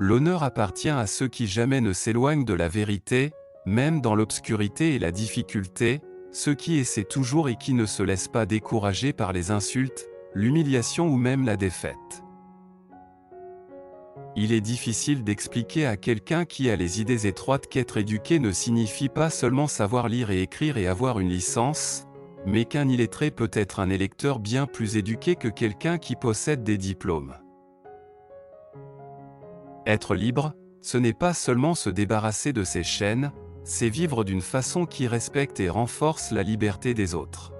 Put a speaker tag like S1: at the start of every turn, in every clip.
S1: L'honneur appartient à ceux qui jamais ne s'éloignent de la vérité, même dans l'obscurité et la difficulté, ceux qui essaient toujours et qui ne se laissent pas décourager par les insultes, l'humiliation ou même la défaite. Il est difficile d'expliquer à quelqu'un qui a les idées étroites qu'être éduqué ne signifie pas seulement savoir lire et écrire et avoir une licence, mais qu'un illettré peut être un électeur bien plus éduqué que quelqu'un qui possède des diplômes. Être libre, ce n'est pas seulement se débarrasser de ses chaînes, c'est vivre d'une façon qui respecte et renforce la liberté des autres.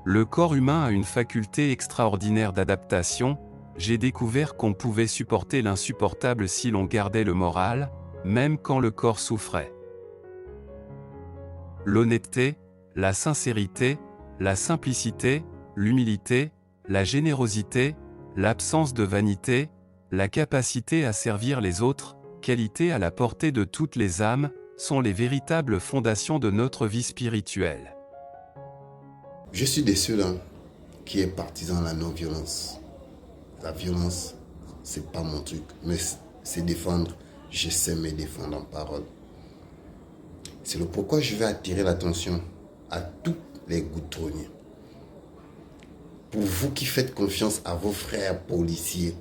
S1: Le corps humain a une faculté extraordinaire d'adaptation. J'ai découvert qu'on pouvait supporter l'insupportable si l'on gardait le moral, même quand le corps souffrait. L'honnêteté, la sincérité, la simplicité, l'humilité, la générosité, l'absence de vanité, la capacité à servir les autres, qualités à la portée de toutes les âmes, sont les véritables fondations de notre vie spirituelle.
S2: Je suis de ceux-là qui est partisan de la non-violence. La violence, c'est pas mon truc, mais c'est défendre. Je sais me défendre en parole. C'est le pourquoi je vais attirer l'attention à tous les goudronniers. Pour vous qui faites confiance à vos frères policiers,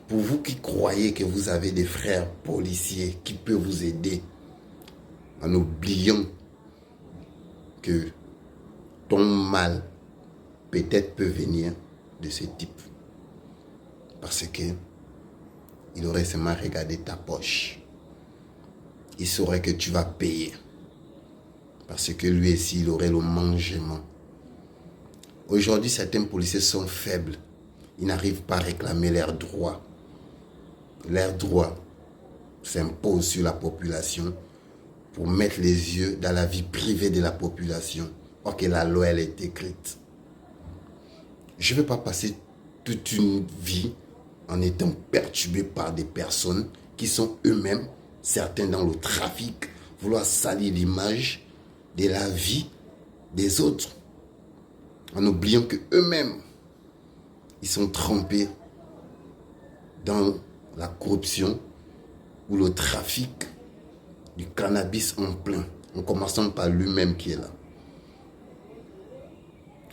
S2: pour vous qui croyez que vous avez des frères policiers qui peuvent vous aider, en oubliant que ton mal peut-être peut venir de ce type. Parce que il aurait seulement regardé ta poche. Il saurait que tu vas payer. Parce que lui aussi, il aurait le mangement. Aujourd'hui, certains policiers sont faibles. Ils n'arrivent pas à réclamer leurs droits. Leurs droits s'imposent sur la population pour mettre les yeux dans la vie privée de la population. Or que la loi, elle est écrite. Je ne veux pas passer toute une vie en étant perturbé par des personnes qui sont eux-mêmes, certains dans le trafic, vouloir salir l'image de la vie des autres, en oubliant que eux-mêmes, ils sont trempés dans la corruption ou le trafic du cannabis en plein, en commençant par lui-même qui est là.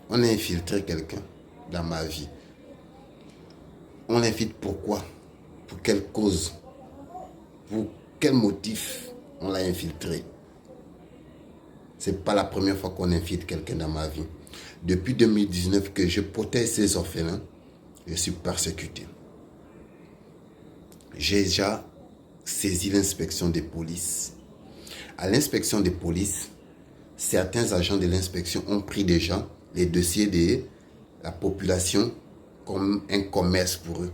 S2: On a infiltré quelqu'un dans ma vie. On l'infiltre pourquoi? Pour quelle cause? Pour quel motif on l'a infiltré? Ce n'est pas la première fois qu'on infiltre quelqu'un dans ma vie. Depuis 2019 que je protège ces orphelins, je suis persécuté. J'ai déjà saisi l'inspection des polices. À l'inspection des polices, certains agents de l'inspection ont pris déjà les dossiers de la population comme un commerce pour eux.